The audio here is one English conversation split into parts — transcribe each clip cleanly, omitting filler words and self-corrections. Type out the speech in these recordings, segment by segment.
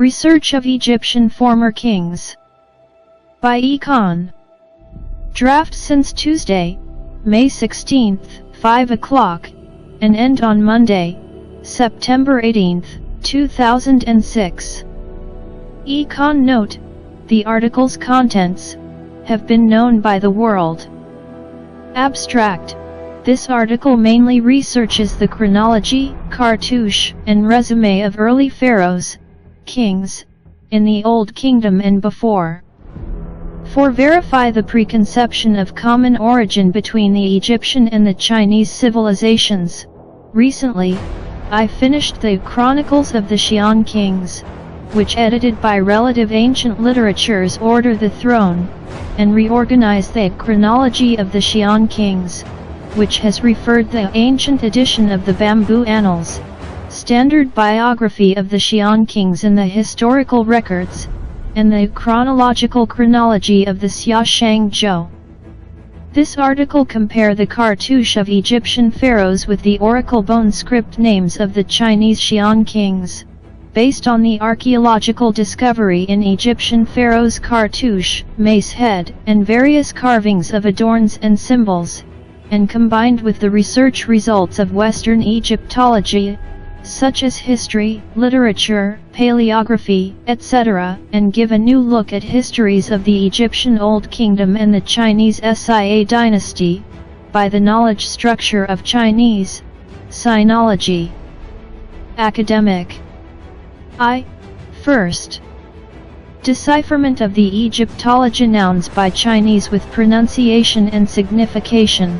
Research of Egyptian Former Kings by Econ. Draft since Tuesday, May 16, 5 o'clock, and end on Monday, September 18, 2006. Econ Note: the article's contents have been known by the world. Abstract: this article mainly researches the chronology, cartouche, and resume of early pharaohs, kings, in the Old Kingdom and before. Verify the preconception of common origin between the Egyptian and the Chinese civilizations. Recently, I finished the Chronicles of the Xian Kings, which edited by relative ancient literature's Order the Throne, and reorganized the chronology of the Xian Kings, which has referred the ancient edition of the Bamboo Annals, standard biography of the Xian Kings in the historical records, and the chronological chronology of the Xiaoshang Zhou. This article compare the cartouche of Egyptian pharaohs with the oracle bone script names of the Chinese Xian Kings, based on the archaeological discovery in Egyptian pharaohs' cartouche, Mace-head, and various carvings of adorns and symbols, and combined with the research results of Western Egyptology, such as history, literature, paleography, etc., and give a new look at histories of the Egyptian Old Kingdom and the Chinese Xia dynasty, by the knowledge structure of Chinese sinology. Academic. First. Decipherment of the Egyptology nouns by Chinese with pronunciation and signification.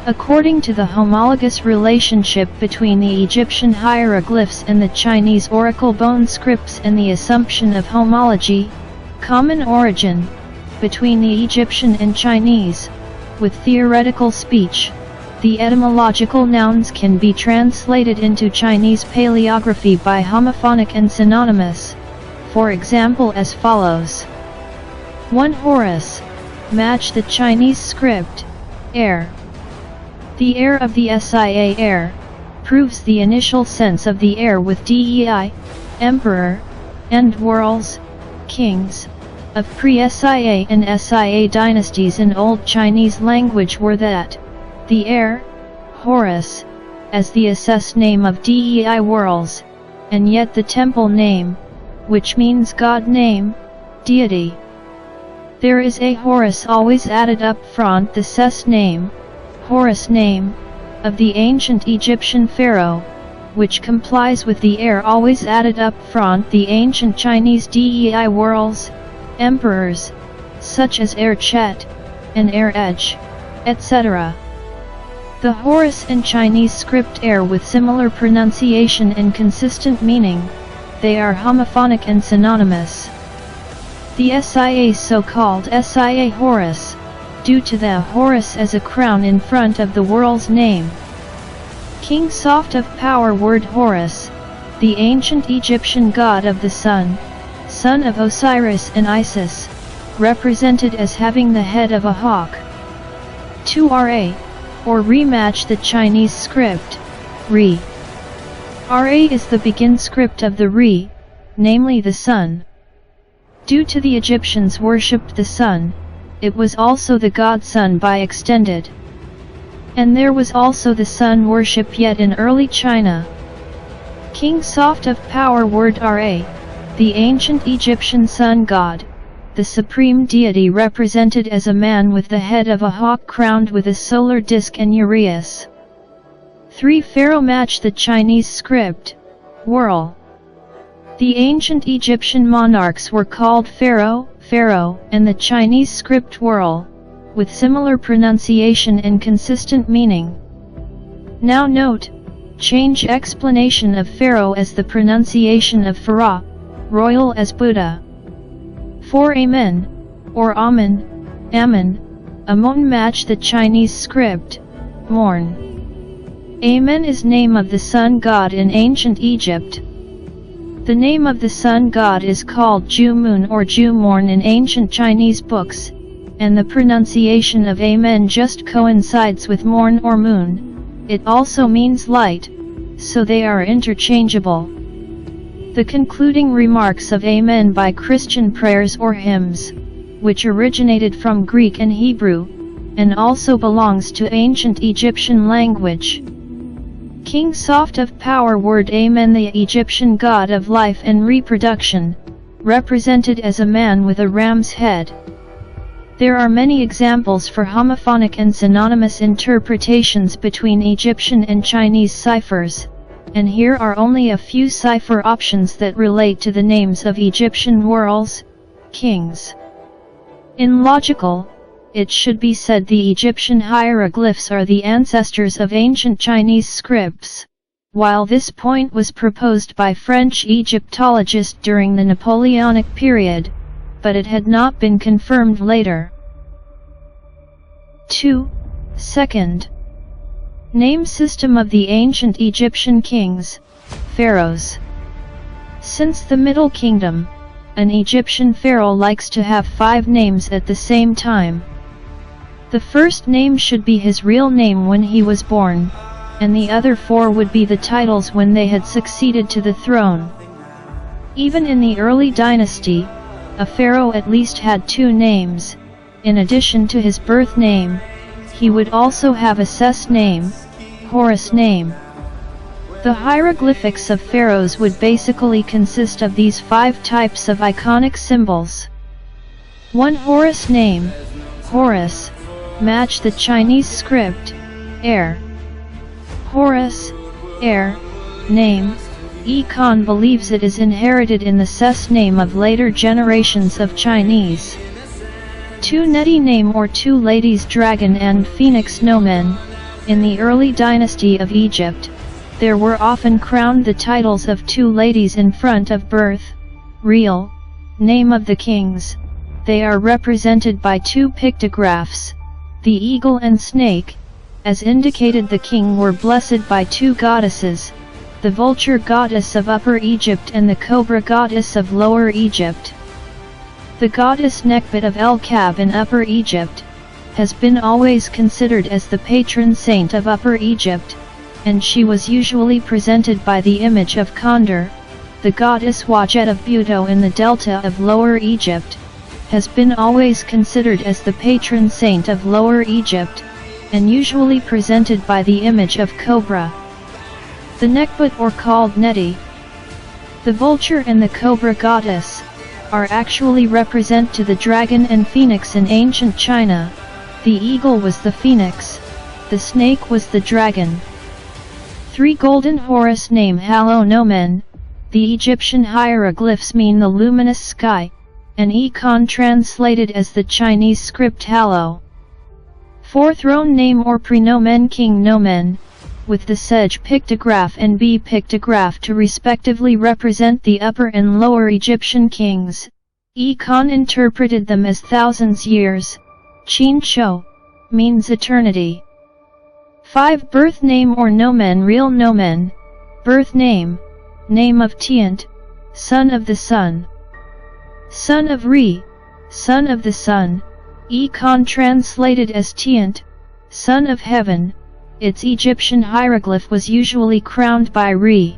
According to the homologous relationship between the Egyptian hieroglyphs and the Chinese oracle bone scripts and the assumption of homology, common origin, between the Egyptian and Chinese, with theoretical speech, the etymological nouns can be translated into Chinese paleography by homophonic and synonymous, for example as follows. 1. Horus. Match the Chinese script, heir. The heir of the Xia heir, proves the initial sense of the heir with dei, emperor, and worlds, kings, of pre-Xia and Xia dynasties in Old Chinese language were that, the heir, Horus, as the assessed name of dei worlds, and yet the temple name, which means god name, deity. There is a Horus always added up front the ses name, Horus name, of the ancient Egyptian pharaoh, which complies with the heir always added up front the ancient Chinese dei worlds, emperors, such as heir Chet, and heir Edge, etc. The Horus in Chinese script heir with similar pronunciation and consistent meaning, they are homophonic and synonymous. The Xia so-called Xia Horus, due to the Horus as a crown in front of the world's name. King soft of power word Horus, the ancient Egyptian god of the sun, son of Osiris and Isis, represented as having the head of a hawk. 2. Ra, or rematch the Chinese script, Re. Ra is the begin script of the Re, namely the sun. Due to the Egyptians worshipped the sun, it was also the god sun by extended. And there was also the sun worship yet in early China. King soft of power word Ra, the ancient Egyptian sun god, the supreme deity represented as a man with the head of a hawk crowned with a solar disk and uraeus. 3. Pharaoh match the Chinese script, Whirl. The ancient Egyptian monarchs were called Pharaoh, and the Chinese script Whirl, with similar pronunciation and consistent meaning. Now note, change explanation of Pharaoh as the pronunciation of Pharaoh, royal as Buddha. 4. Amen, or Amen, Amon match the Chinese script, Morn. Amen is name of the sun god in ancient Egypt. The name of the sun god is called Ju-moon or Ju-morn in ancient Chinese books, and the pronunciation of Amen just coincides with morn or moon. It also means light, so they are interchangeable. The concluding remarks of Amen by Christian prayers or hymns, which originated from Greek and Hebrew, and also belongs to ancient Egyptian language. King Soft of Power word Amen, the Egyptian god of life and reproduction, represented as a man with a ram's head. There are many examples for homophonic and synonymous interpretations between Egyptian and Chinese ciphers, and here are only a few cipher options that relate to the names of Egyptian worlds, kings. In logical, it should be said the Egyptian hieroglyphs are the ancestors of ancient Chinese scripts, while this point was proposed by French Egyptologists during the Napoleonic period, but it had not been confirmed later. 2. Second. Name system of the ancient Egyptian kings, pharaohs. Since the Middle Kingdom, an Egyptian pharaoh likes to have 5 names at the same time. The first name should be his real name when he was born, and the other 4 would be the titles when they had succeeded to the throne. Even in the early dynasty, a pharaoh at least had 2 names. In addition to his birth name, he would also have a Ses name, Horus name. The hieroglyphics of pharaohs would basically consist of these 5 types of iconic symbols. 1. Horus name, Horus, match the Chinese script, heir. Horus, heir, name, Econ believes it is inherited in the Ses name of later generations of Chinese. 2. Neti name or 2 ladies dragon and phoenix nomen. In the early dynasty of Egypt, there were often crowned the titles of 2 ladies in front of birth, real, name of the kings. They are represented by 2 pictographs, the eagle and snake. As indicated, the king were blessed by 2 goddesses, the vulture goddess of Upper Egypt and the cobra goddess of Lower Egypt. The goddess Nekbet of El Kab in Upper Egypt has been always considered as the patron saint of Upper Egypt, and she was usually presented by the image of Condor. The goddess Wajet of Buto in the delta of Lower Egypt has been always considered as the patron saint of Lower Egypt, and usually presented by the image of Cobra. The Nekbet, or called Neti, the vulture and the cobra goddess, are actually represent to the dragon and phoenix in ancient China. The eagle was the phoenix, the snake was the dragon. 3. Golden Horus name Halo nomen. The Egyptian hieroglyphs mean the luminous sky, and Econ translated as the Chinese script Halo. 4. Throne name or prenomen king nomen, with the Sej pictograph and B pictograph to respectively represent the Upper and Lower Egyptian kings. Econ interpreted them as thousands years. Qin Cho means eternity. 5. Birth name or nomen real nomen, birth name, name of Tiant, son of the sun. Son of Re, son of the sun. Econ translated as Tiant, son of heaven. Its Egyptian hieroglyph was usually crowned by Re.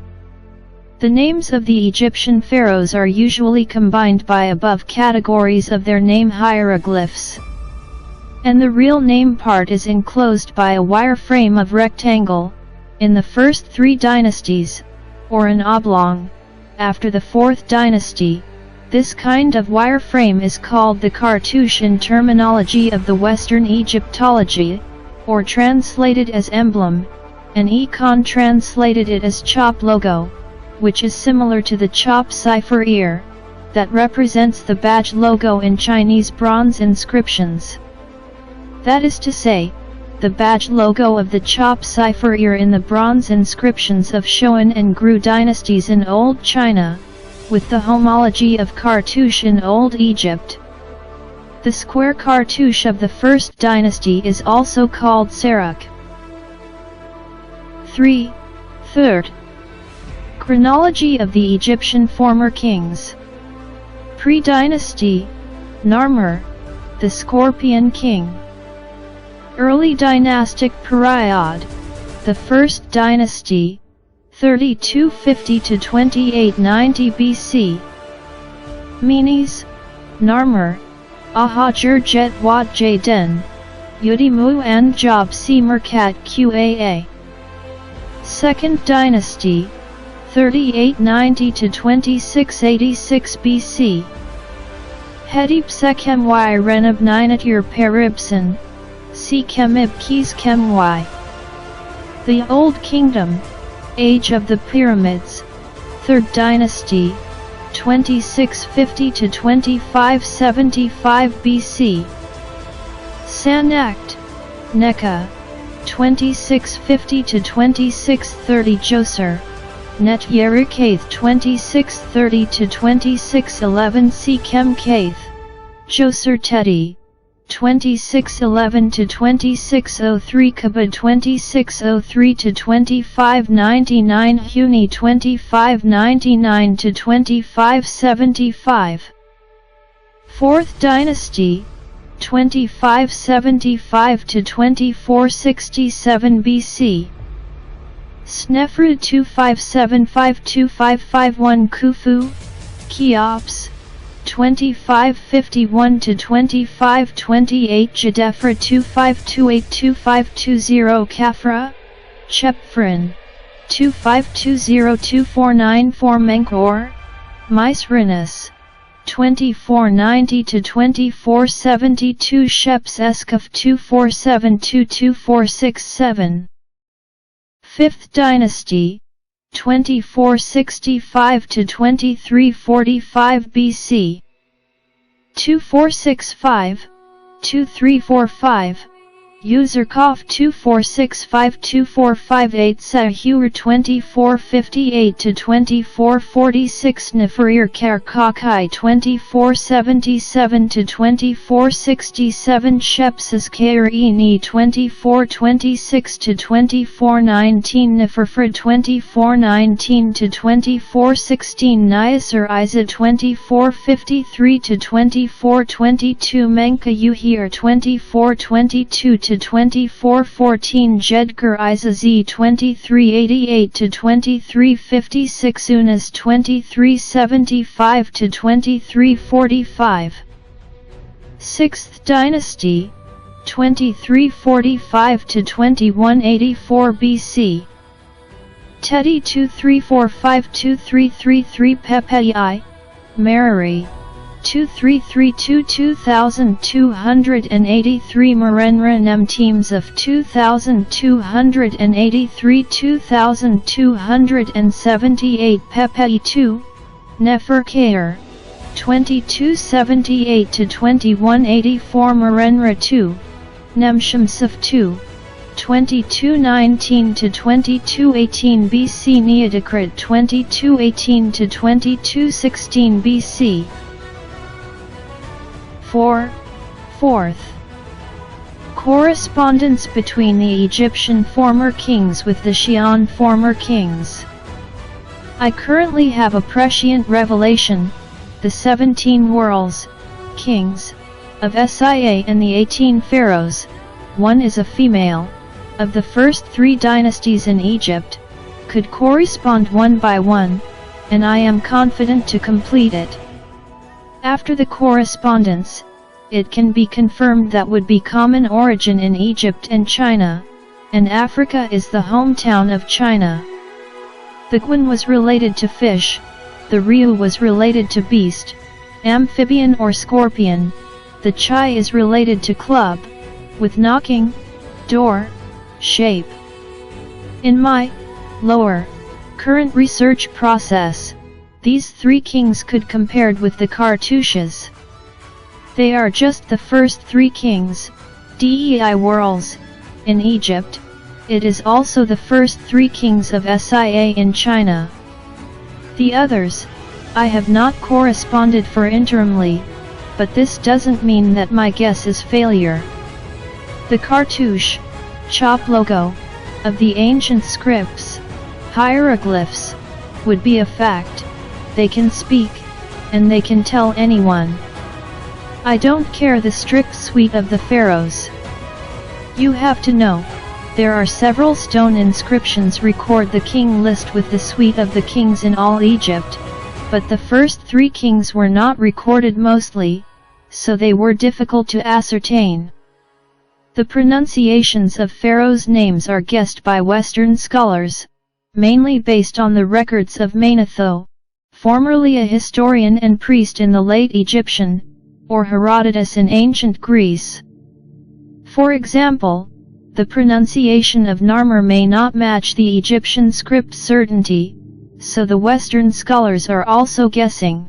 The names of the Egyptian pharaohs are usually combined by above categories of their name hieroglyphs, and the real name part is enclosed by a wire frame of rectangle, in the first 3 dynasties, or an oblong. After the 4th dynasty, this kind of wire frame is called the cartouche in terminology of the Western Egyptology, or translated as emblem, and Econ translated it as chop logo, which is similar to the chop cipher ear, that represents the badge logo in Chinese bronze inscriptions. That is to say, the badge logo of the chop cipher ear in the bronze inscriptions of Shōan and Gru dynasties in Old China, with the homology of cartouche in Old Egypt. The square cartouche of the 1st dynasty is also called Sarak. 3. Third. Chronology of the Egyptian former kings. Pre-dynasty, Narmer, the Scorpion king. Early dynastic period, the 1st dynasty, 3250 to 2890 BC. Menes, Narmer, Ahajer Jet Wat Jaden, Yudimu and Job Si Merkat Qaa. Second Dynasty, 3890 to 2686 BC. Hedib Sekhem Y Renab Ninatir Peribsen, Si Kemib Kis Kem Y. The Old Kingdom, Age of the Pyramids, 3rd Dynasty, 2650 to 2575 BC. Sanakt, Neka, 2650 to 2630 Djoser, Net Yerikath 2630 to 2611 Sekem Kath, Djoser Tedi, 2611 to 2603 Kabad 2603 to 2599 Huni 2599 to 2575. 4th Dynasty, 2575 to 2467 BC. Snefru 2575-2551 Khufu, Cheops, 2551 to 2528 Jadefra 2528-2520 Khafra, Chepfrin, 2520-2494 Menkor, Mace-Rinus, 2490 to 2472 Sheps Eskaf 2472-2467. 5th Dynasty, 2465 to 2345 BC. 2465, 2345, Uzurkov 2465-2458 Sahur 2458 to 2446 Neferir Karkakai 2477 to 2467 Shepses Kairi 2426 to 2419 Neferfred 2419 to 2416 Niasar Isa 2453 to 2422 Menka Uhir 2422 to 2414 Jedgar Isa Z 2388 to 2356 Unas 2375 to 2345. 6th Dynasty, 2345 to 2184 BC. Tedi 2345-2333 Pepei, Merari, 2332-2283 Marenra Nem teams of 2283-2278 Pepei 2, Neferkaer, 2278 to 2184 Marenra 2, Nemshamsif 2, 2219 to 2218 BC Neodikrit 2218 to 2216 BC. 4th. Correspondence between the Egyptian former kings with the Xi'an former kings. I currently have a prescient revelation, the 17 worlds, kings, of Sia and the 18 pharaohs, one is a female, of the first 3 dynasties in Egypt, could correspond one by one, and I am confident to complete it. After the correspondence, it can be confirmed that would be common origin in Egypt and China, and Africa is the hometown of China. The Guan was related to fish, the Ryu was related to beast, amphibian or scorpion, the Chai is related to club, with knocking, door, shape. In my lower current research process, these 3 kings could compared with the Cartouches. They are just the first 3 kings, dei worlds, in Egypt. It is also the first 3 kings of Sia in China. The others, I have not corresponded for interimly, but this doesn't mean that my guess is failure. The cartouche, chop logo, of the ancient scripts, hieroglyphs, would be a fact. They can speak, and they can tell anyone. I don't care the strict suite of the pharaohs. You have to know, There are several stone inscriptions record the king list with the suite of the kings in all Egypt, but the first 3 kings were not recorded mostly, so they were difficult to ascertain. The pronunciations of pharaohs' names are guessed by Western scholars, mainly based on the records of Manetho, formerly a historian and priest in the late Egyptian, or Herodotus in ancient Greece. For example, the pronunciation of Narmer may not match the Egyptian script certainty, so the Western scholars are also guessing.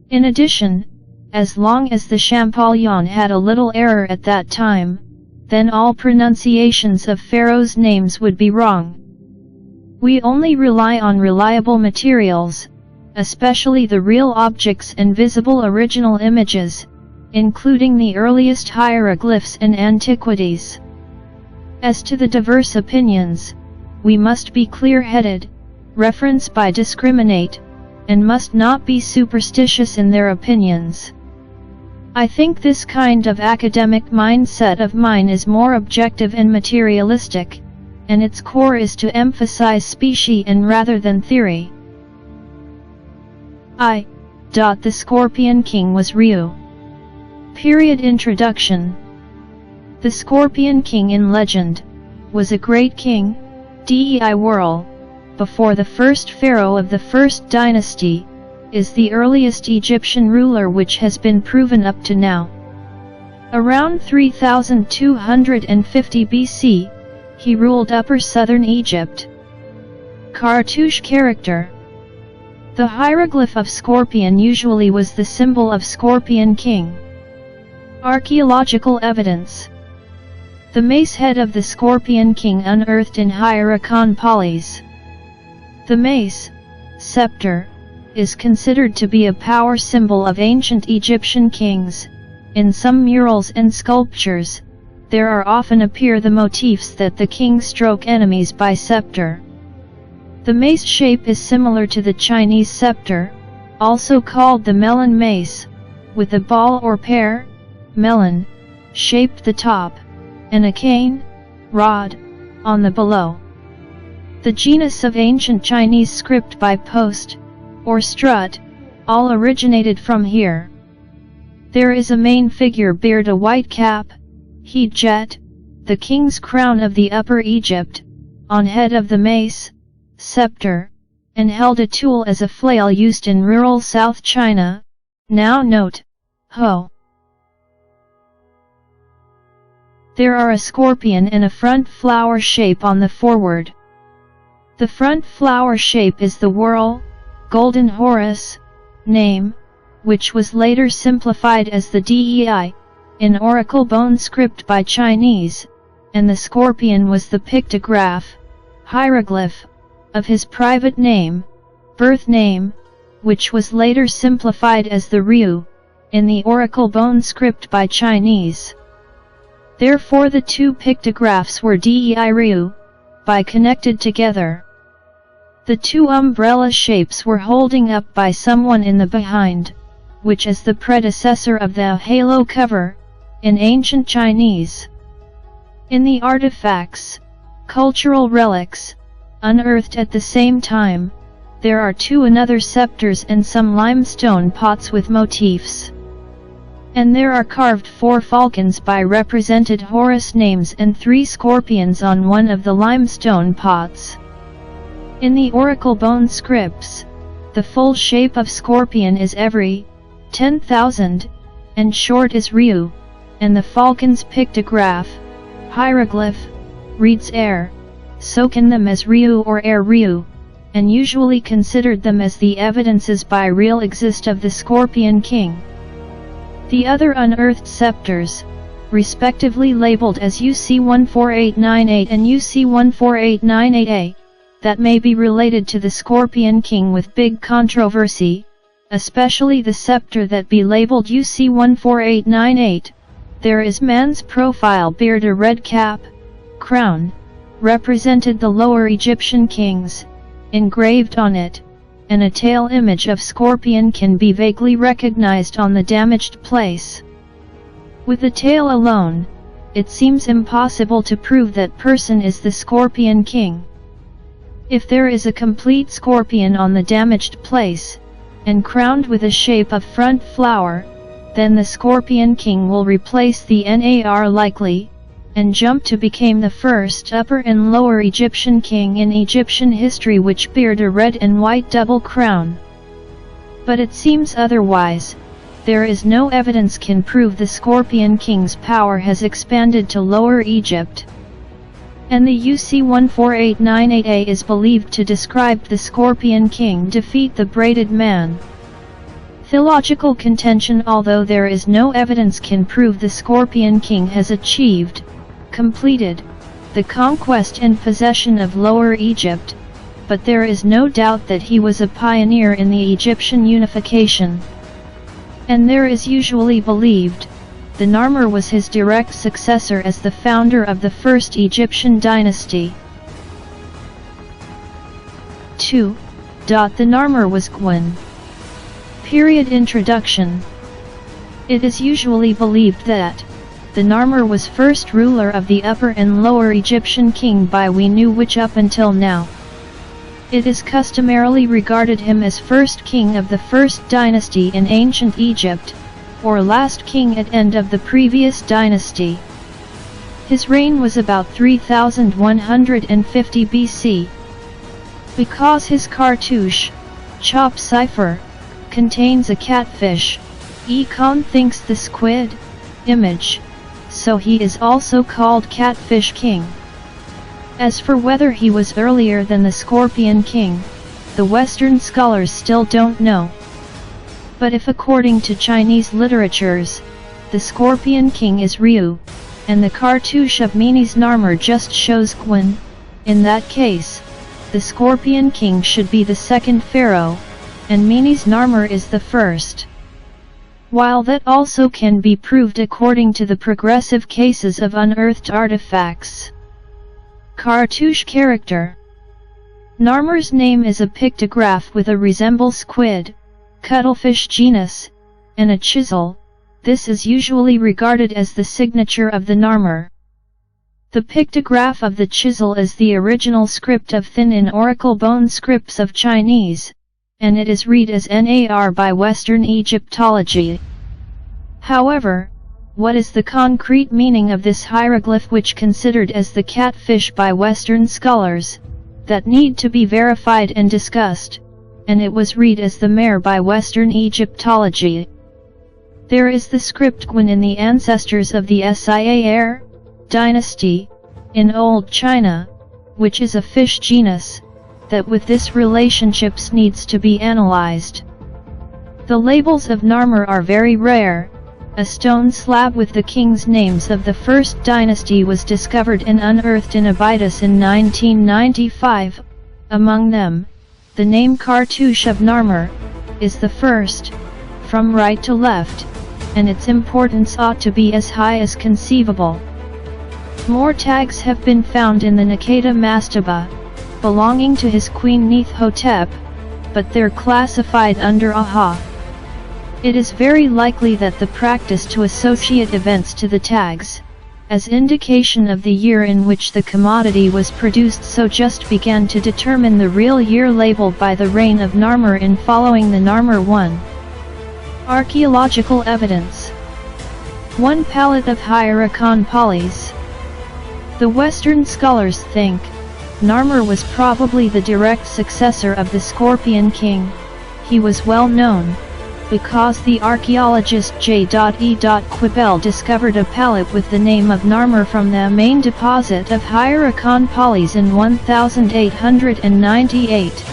In addition, as long as the Champollion had a little error at that time, then all pronunciations of pharaohs' names would be wrong. We only rely on reliable materials, especially the real objects and visible original images, including the earliest hieroglyphs and antiquities. As to the diverse opinions, we must be clear-headed, reference by discriminate, and must not be superstitious in their opinions. I think this kind of academic mindset of mine is more objective and materialistic, and its core is to emphasize species and rather than theory. The Scorpion King was Ryu. Introduction. The Scorpion King in legend was a great king, dei whirl, before the first pharaoh of the first dynasty, is the earliest Egyptian ruler which has been proven up to now. Around 3250 BC, he ruled upper southern Egypt. Cartouche character. The hieroglyph of scorpion usually was the symbol of Scorpion King. Archaeological evidence. The mace-head of the Scorpion King unearthed in Econ Note. The mace, scepter, is considered to be a power symbol of ancient Egyptian kings. In some murals and sculptures, there are often appear the motifs that the king stroke enemies by scepter. The mace shape is similar to the Chinese scepter, also called the melon mace, with a ball or pear, melon, shaped the top, and a cane, rod, on the below. The genus of ancient Chinese script by post, or strut, all originated from here. There is a main figure beard a white cap, heat jet, the king's crown of the Upper Egypt, on head of the mace, scepter, and held a tool as a flail used in rural South China, now note, Ho. There are a scorpion and a front flower shape on the forward. The front flower shape is the whirl, Golden Horus, name, which was later simplified as the dei, in oracle bone script by Chinese, and the scorpion was the pictograph, hieroglyph, of his private name, birth name, which was later simplified as the Ryu, in the oracle bone script by Chinese. Therefore the two pictographs were dei Ryu, by connected together. The two umbrella shapes were holding up by someone in the behind, which is the predecessor of the halo cover, in ancient Chinese. In the artifacts, cultural relics, unearthed at the same time, there are two another scepters and some limestone pots with motifs. And there are carved 4 falcons by represented Horus names and 3 scorpions on one of the limestone pots. In the oracle bone scripts, the full shape of scorpion is every 10,000, and short is Ryu, and the falcon's pictograph, hieroglyph, reads air, soken them as Ryu or air Ryu, and usually considered them as the evidences by real exist of the Scorpion King. The other unearthed scepters, respectively labeled as UC14898 and UC14898A, that may be related to the Scorpion King with big controversy, especially the scepter that be labeled UC14898. There is man's profile beard a red cap, crown, represented the lower Egyptian kings, engraved on it, and a tail image of scorpion can be vaguely recognized on the damaged place. With the tail alone, it seems impossible to prove that person is the Scorpion King. If there is a complete scorpion on the damaged place, and crowned with a shape of front flower, then the Scorpion King will replace the Nar likely, and jump to become the first Upper and Lower Egyptian king in Egyptian history which beard a red and white double crown. But it seems otherwise. There is no evidence can prove the Scorpion King's power has expanded to Lower Egypt. And the UC 14898A is believed to describe the Scorpion King defeat the braided man. Theological contention. Although there is no evidence can prove the Scorpion King has completed the conquest and possession of Lower Egypt, but there is no doubt that he was a pioneer in the Egyptian unification. And there is usually believed, the Narmer was his direct successor as the founder of the first Egyptian dynasty. 2. The Narmer was Gwyn. Period. Introduction. It is usually believed that the Narmer was first ruler of the Upper and Lower Egyptian king by we knew which up until now. It is customarily regarded him as first king of the first dynasty in ancient Egypt, or last king at end of the previous dynasty. His reign was about 3150 BC. Because his cartouche, chop cipher, contains a catfish, Econ thinks the squid image, so he is also called Catfish King. As for whether he was earlier than the Scorpion King, the Western scholars still don't know. But if according to Chinese literatures, the Scorpion King is Ryu, and the cartouche of Menes Narmer just shows Gwyn, in that case, the Scorpion King should be the second pharaoh, and Menes Narmer is the first. While that also can be proved according to the progressive cases of unearthed artifacts. Cartouche character. Narmer's name is a pictograph with a resemble squid, cuttlefish genus, and a chisel. This is usually regarded as the signature of the Narmer. The pictograph of the chisel is the original script of thin in oracle bone scripts of Chinese, and it is read as Nar by Western Egyptology. However, what is the concrete meaning of this hieroglyph which considered as the catfish by Western scholars, that need to be verified and discussed, and it was read as the mare by Western Egyptology. There is the script Gwyn in the ancestors of the Siar dynasty, in Old China, which is a fish genus, that with this relationships needs to be analyzed. The labels of Narmer are very rare. A stone slab with the king's names of the first dynasty was discovered and unearthed in Abydos in 1995. Among them, the name cartouche of Narmer is the first, from right to left, and its importance ought to be as high as conceivable. More tags have been found in the Naqada mastaba, belonging to his queen Neith-hotep, but they're classified under Ahab. It is very likely that the practice to associate events to the tags, as indication of the year in which the commodity was produced, so just began to determine the real year labeled by the reign of Narmer in following the Narmer I. Archaeological evidence. 1 pallet of Hieracon polys. The Western scholars think Narmer was probably the direct successor of the Scorpion King. He was well known because the archaeologist J.E. Quibell discovered a pallet with the name of Narmer from the main deposit of Hieracon polys in 1898.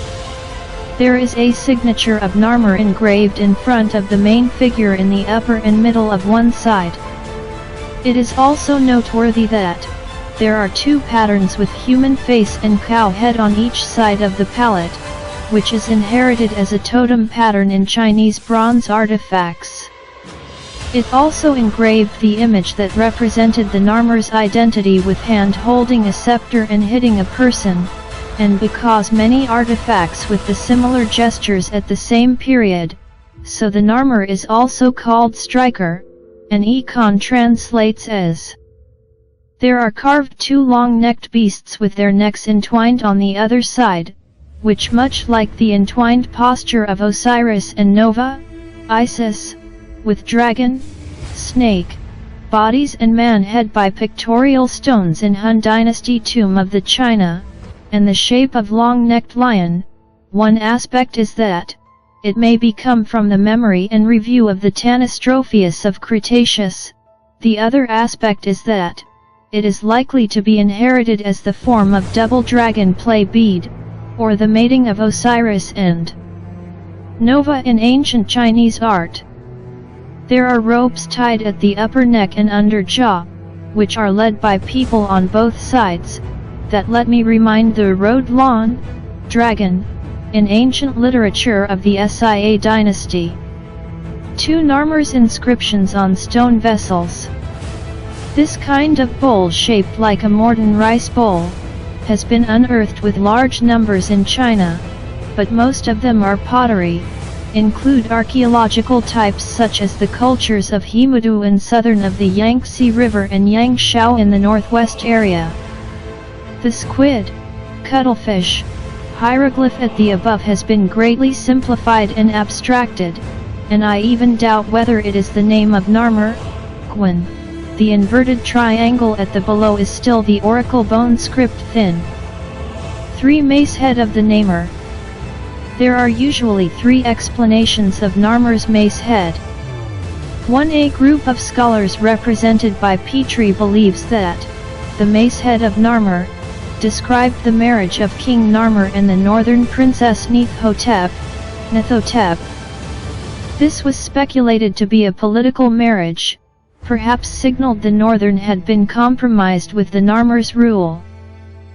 There is a signature of Narmer engraved in front of the main figure in the upper and middle of one side. It is also noteworthy that there are 2 patterns with human face and cow head on each side of the pallet, which is inherited as a totem pattern in Chinese bronze artifacts. It also engraved the image that represented the Narmer's identity with hand holding a scepter and hitting a person, and because many artifacts with the similar gestures at the same period, so the Narmer is also called striker, and Econ translates as There are carved two long-necked beasts with their necks entwined on the other side, which much like the entwined posture of Osiris and Nova, Isis, with dragon, snake, bodies and man-head by pictorial stones in Han Dynasty tomb of the China, and the shape of long-necked lion. One aspect is that it may become from the memory and review of the Tanistropheus of Cretaceous. The other aspect is that it is likely to be inherited as the form of double dragon play bead, or the mating of Osiris and Nova in ancient Chinese art. There are ropes tied at the upper neck and under jaw, which are led by people on both sides, that let me remind the Rode Lawn dragon in ancient literature of the Sia dynasty. 2 Narmer's inscriptions on stone vessels. This kind of bowl shaped like a Morton rice bowl has been unearthed with large numbers in China, but most of them are pottery, include archaeological types such as the cultures of Hemudu in southern of the Yangtze River and Yangshao in the northwest area. The squid, cuttlefish, hieroglyph at the above has been greatly simplified and abstracted, and I even doubt whether it is the name of Narmer, Gwyn. The inverted triangle at the below is still the oracle bone script thin. 3 Mace-head of the Narmer. There are usually 3 explanations of Narmer's Mace-head. 1. A group of scholars represented by Petrie believes that the Mace-head of Narmer described the marriage of King Narmer and the northern princess Neithotep. This was speculated to be a political marriage, perhaps signaled the northern had been compromised with the Narmer's rule.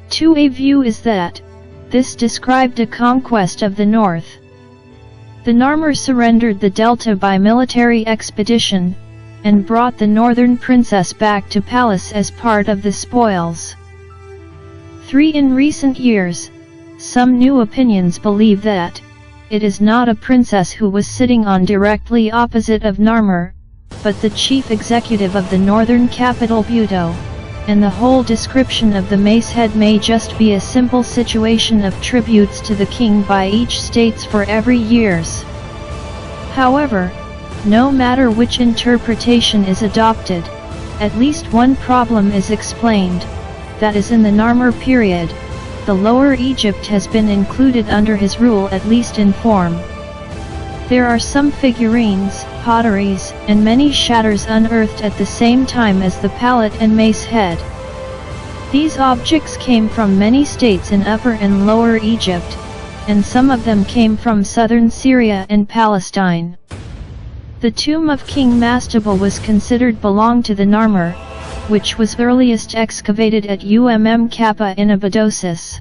2. A view is that this described a conquest of the north. The Narmer surrendered the delta by military expedition, and brought the northern princess back to palace as part of the spoils. 3. In recent years, some new opinions believe that it is not a princess who was sitting on directly opposite of Narmer, but the chief executive of the northern capital Buto, and the whole description of the Mace-head may just be a simple situation of tributes to the king by each states for every years. However, no matter which interpretation is adopted, at least one problem is explained, that is in the Narmer period, the Lower Egypt has been included under his rule at least in form. There are some figurines, potteries, and many shatters unearthed at the same time as the palette and Mace-head. These objects came from many states in Upper and Lower Egypt, and some of them came from southern Syria and Palestine. The tomb of King Mastable was considered belong to the Narmer, which was earliest excavated at Kappa in Abydosis.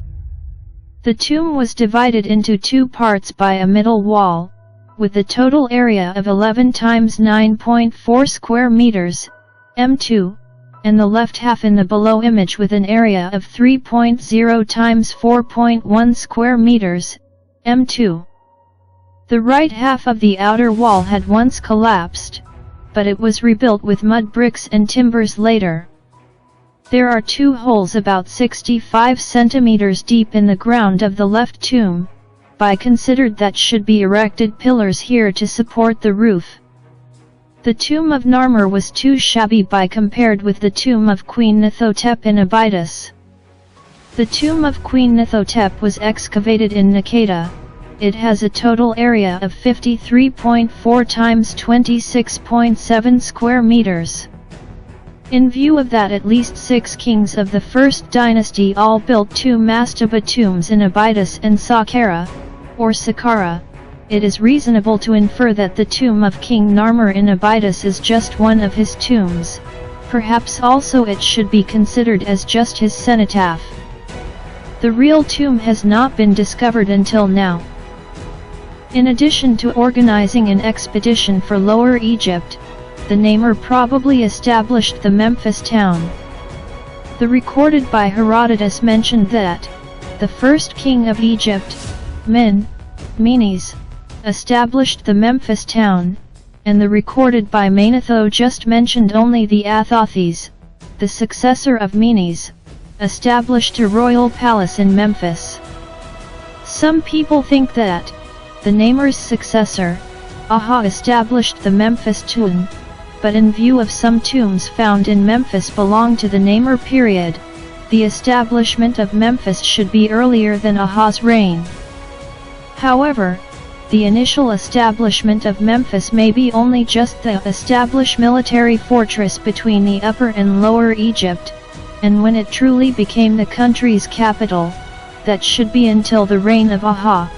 The tomb was divided into 2 parts by a middle wall, with a total area of 11 times 9.4 square meters, m2, and the left half in the below image with an area of 3.0 times 4.1 square meters, m2. The right half of the outer wall had once collapsed, but it was rebuilt with mud bricks and timbers later. There are 2 holes about 65 centimeters deep in the ground of the left tomb, by considered that should be erected pillars here to support the roof. The tomb of Narmer was too shabby by compared with the tomb of Queen Neithotep in Abydos. The tomb of Queen Neithotep was excavated in Nakata. It has a total area of 53.4 times 26.7 square meters. In view of that, at least 6 kings of the first dynasty all built 2 mastaba tombs in Abydos and Saqqara, or Saqqara. It is reasonable to infer that the tomb of King Narmer in Abydos is just one of his tombs. Perhaps also it should be considered as just his cenotaph. The real tomb has not been discovered until now. In addition to organizing an expedition for Lower Egypt, the Narmer probably established the Memphis town. The recorded by Herodotus mentioned that the first king of Egypt, Menes, established the Memphis town, and the recorded by Manetho just mentioned only the Athothes, the successor of Menes, established a royal palace in Memphis. Some people think that the Narmer's successor, Ahab, established the Memphis tomb, but in view of some tombs found in Memphis belong to the Narmer period, the establishment of Memphis should be earlier than Ahab's reign. However, the initial establishment of Memphis may be only just the established military fortress between the Upper and Lower Egypt, and when it truly became the country's capital, that should be until the reign of Ahab.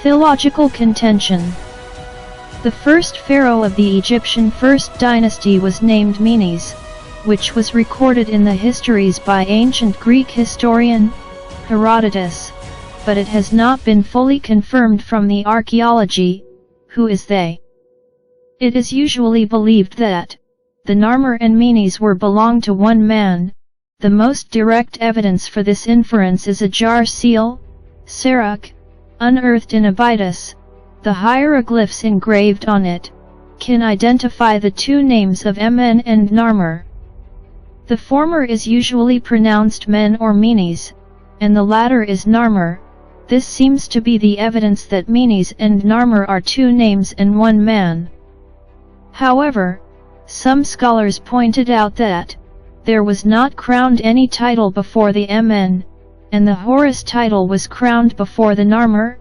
Theological contention. The first pharaoh of the Egyptian First Dynasty was named Menes, which was recorded in the histories by ancient Greek historian Herodotus, but it has not been fully confirmed from the archaeology. Who is they? It is usually believed that the Narmer and Menes were belonged to one man. The most direct evidence for this inference is a jar seal, Serach, unearthed in Abydos. The hieroglyphs engraved on it can identify the two names of Men and Narmer. The former is usually pronounced Men or Menes, and the latter is Narmer. This seems to be the evidence that Menes and Narmer are two names and one man. However, some scholars pointed out that there was not crowned any title before the Men, and the Horus title was crowned before the Narmer.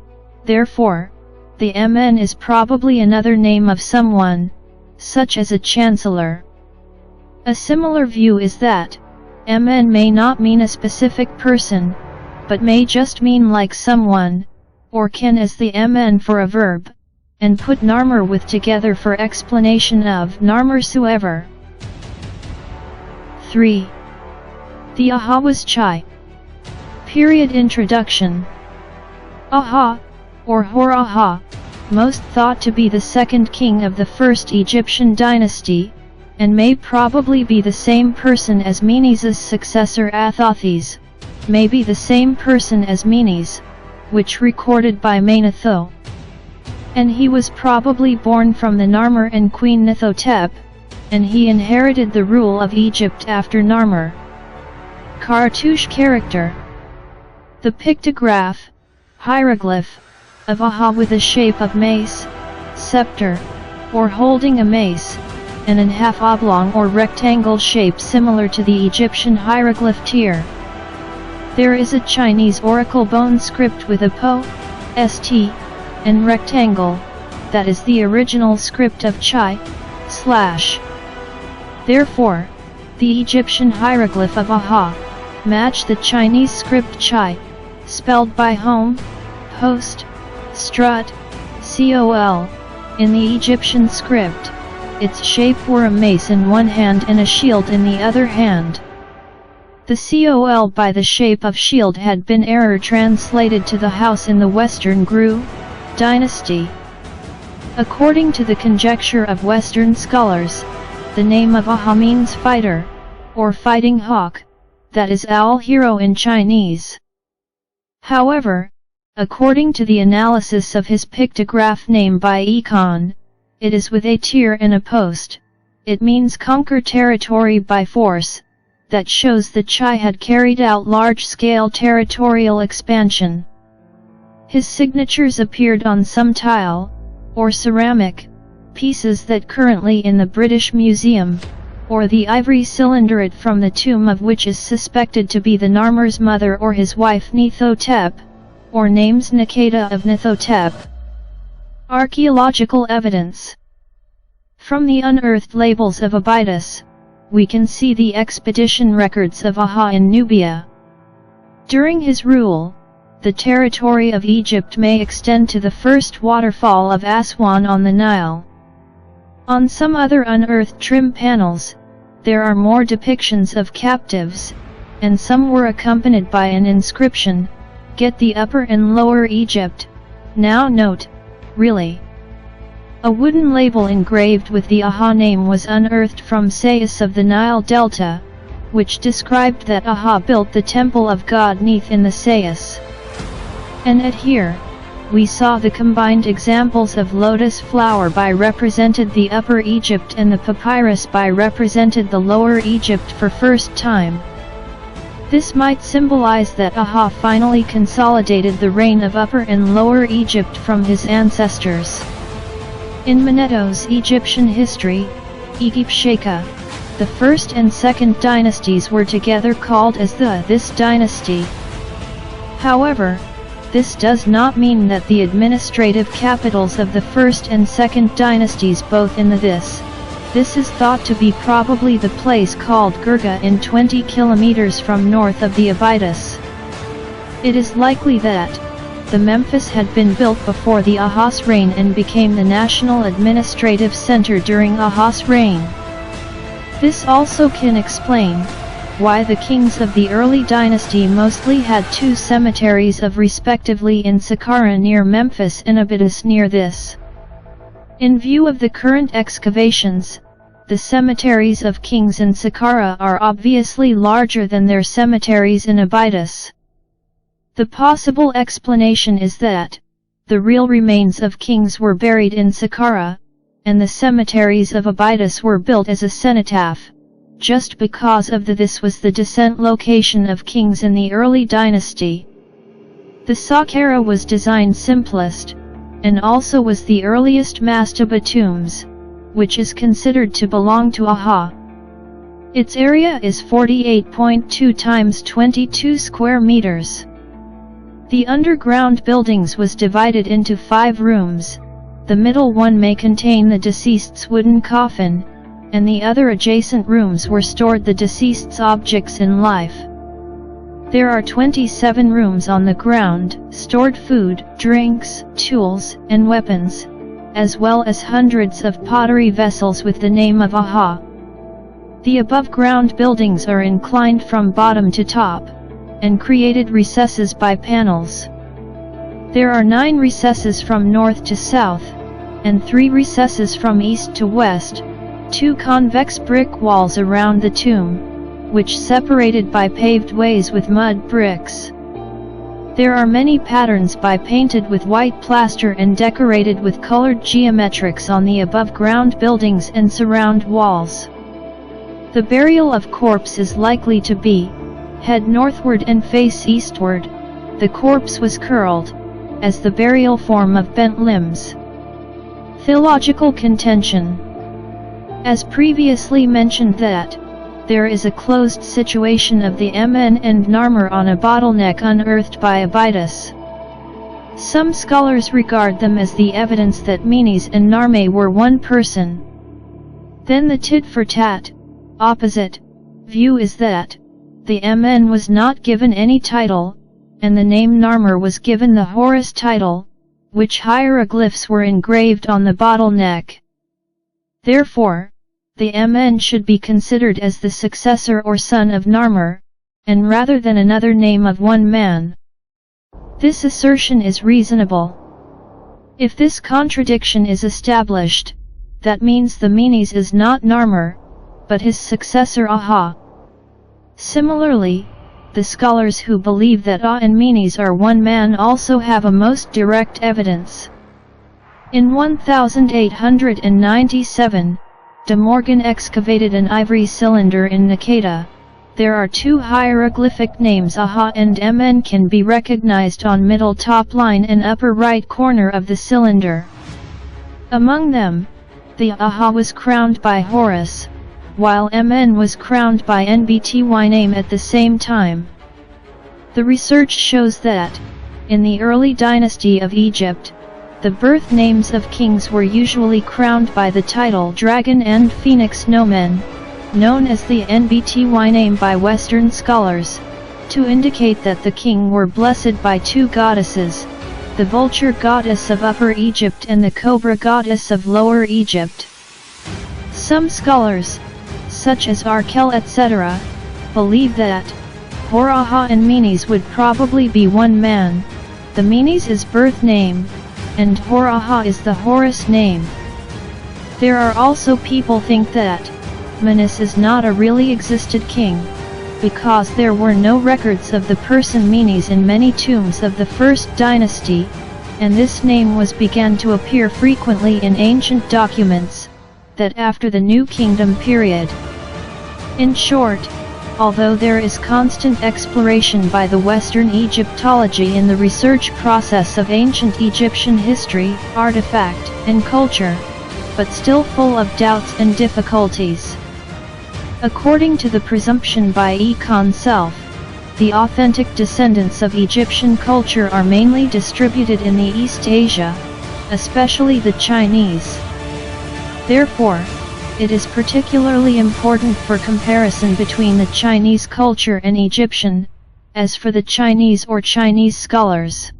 Therefore, the Men is probably another name of someone, such as a chancellor. A similar view is that Men may not mean a specific person, but may just mean like someone, or can as the Men for a verb, and put Narmer with together for explanation of Narmersuever. 3. The Ahab was Chai. Period. Introduction. Ahab, or Hor-Ahab, most thought to be the second king of the first Egyptian dynasty, and may probably be the same person as Menes' successor Athothes, may be the same person as Menes, which recorded by Manetho. And he was probably born from the Narmer and Queen Nithotep, and he inherited the rule of Egypt after Narmer. Cartouche character. The pictograph, hieroglyph, of Ahab with the shape of mace, scepter, or holding a mace, and an half-oblong or rectangle shape similar to the Egyptian hieroglyph tier. There is a Chinese oracle bone script with a po, st, and rectangle, that is the original script of Chai, /. Therefore, the Egyptian hieroglyph of Ahab matched the Chinese script Chai, spelled by home, post, strut, col. In the Egyptian script, its shape were a mace in one hand and a shield in the other hand. The col by the shape of shield had been error translated to the house in the Western Gru dynasty. According to the conjecture of Western scholars, the name of Ahab means fighter, or fighting hawk, that is owl hero in Chinese. However, according to the analysis of his pictograph name by Econ, it is with a tier and a post. It means conquer territory by force. That shows that Chai had carried out large-scale territorial expansion. His signatures appeared on some tile, or ceramic, pieces that currently in the British Museum, or the ivory cylinderate from the tomb of which is suspected to be the Narmer's mother or his wife Nithotep, or names Nikeda of Nithotep. Archaeological evidence. From the unearthed labels of Abydos, we can see the expedition records of Ahab in Nubia. During his rule, the territory of Egypt may extend to the first waterfall of Aswan on the Nile. On some other unearthed trim panels, there are more depictions of captives, and some were accompanied by an inscription, "Get the Upper and Lower Egypt." Now note, really. A wooden label engraved with the Ahab name was unearthed from Sais of the Nile Delta, which described that Ahab built the temple of god Neith in the Sais. And here, we saw the combined examples of lotus flower by represented the Upper Egypt and the papyrus by represented the Lower Egypt for first time. This might symbolize that Ahab finally consolidated the reign of Upper and Lower Egypt from his ancestors. In Manetto's Egyptian history, Egyptiaca, the first and second dynasties were together called as this dynasty. However, this does not mean that the administrative capitals of the first and second dynasties both in the this. This is thought to be probably the place called Girga in 20 kilometers from north of the Abydos. It is likely that the Memphis had been built before the Ahab's reign and became the national administrative center during Ahab's reign. This also can explain why the kings of the early dynasty mostly had two cemeteries of respectively in Saqqara near Memphis and Abydos near this. In view of the current excavations, the cemeteries of kings in Saqqara are obviously larger than their cemeteries in Abydos. The possible explanation is that the real remains of kings were buried in Saqqara, and the cemeteries of Abydos were built as a cenotaph, just because of this was the descent location of kings in the early dynasty. The Saqqara was designed simplest, and also was the earliest mastaba tombs, which is considered to belong to Ahab. Its area is 48.2 times 22 square meters. The underground buildings was divided into 5 rooms. The middle one may contain the deceased's wooden coffin, and the other adjacent rooms were stored the deceased's objects in life. There are 27 rooms on the ground, stored food, drinks, tools, and weapons, as well as hundreds of pottery vessels with the name of Ahab. The above-ground buildings are inclined from bottom to top, and created recesses by panels. There are 9 recesses from north to south, and 3 recesses from east to west, 2 convex brick walls around the tomb, which separated by paved ways with mud bricks. There are many patterns by painted with white plaster and decorated with colored geometrics on the above-ground buildings and surround walls. The burial of corpse is likely to be head northward and face eastward. The corpse was curled, as the burial form of bent limbs. Theological contention. As previously mentioned that there is a closed situation of the Mn and Narmer on a bottleneck unearthed by Abydos. Some scholars regard them as the evidence that Menes and Narmer were one person. Then the tit-for-tat, opposite, view is that the Mn was not given any title, and the name Narmer was given the Horus title, which hieroglyphs were engraved on the bottleneck. Therefore, the Mn should be considered as the successor or son of Narmer, and rather than another name of one man. This assertion is reasonable. If this contradiction is established, that means the Menes is not Narmer, but his successor Ahab. Similarly, the scholars who believe that and Menes are one man also have a most direct evidence. In 1897, De Morgan excavated an ivory cylinder in Nakata. There are 2 hieroglyphic names Ahab and Mn can be recognized on middle top line and upper right corner of the cylinder. Among them, the Ahab was crowned by Horus, while Mn was crowned by Nbty name at the same time. The research shows that, in the early dynasty of Egypt, the birth names of kings were usually crowned by the title Dragon and Phoenix Nomen, known as the Nbty name by Western scholars, to indicate that the king were blessed by 2 goddesses, the vulture goddess of Upper Egypt and the cobra goddess of Lower Egypt. Some scholars, such as Arkel etc., believe that Hor-Ahab and Menes would probably be one man. The Menes is birth name, and Hor-Ahab is the Horus name. There are also people think that Menes is not a really existed king, because there were no records of the person Menes in many tombs of the first dynasty, and this name was began to appear frequently in ancient documents, that after the New Kingdom period. In short, although there is constant exploration by the Western Egyptology in the research process of ancient Egyptian history, artifact, and culture, but still full of doubts and difficulties. According to the presumption by Econ Self, the authentic descendants of Egyptian culture are mainly distributed in the East Asia, especially the Chinese. Therefore, it is particularly important for comparison between the Chinese culture and Egyptian, as for the Chinese or Chinese scholars.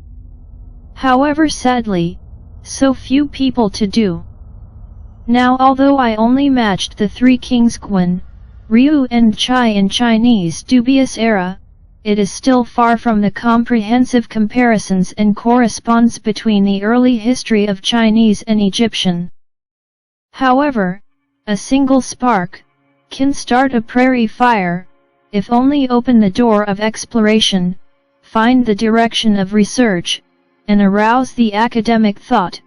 However, sadly, so few people to do. Now, although I only matched the three kings Qin, Ryu and Chai in Chinese dubious era, it is still far from the comprehensive comparisons and corresponds between the early history of Chinese and Egyptian. However, a single spark can start a prairie fire, if only open the door of exploration, find the direction of research, and arouse the academic thought,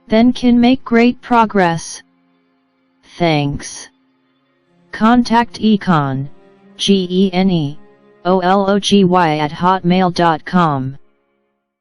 then can make great progress. Thanks. Contact Econ, GENEOLOGY @hotmail.com.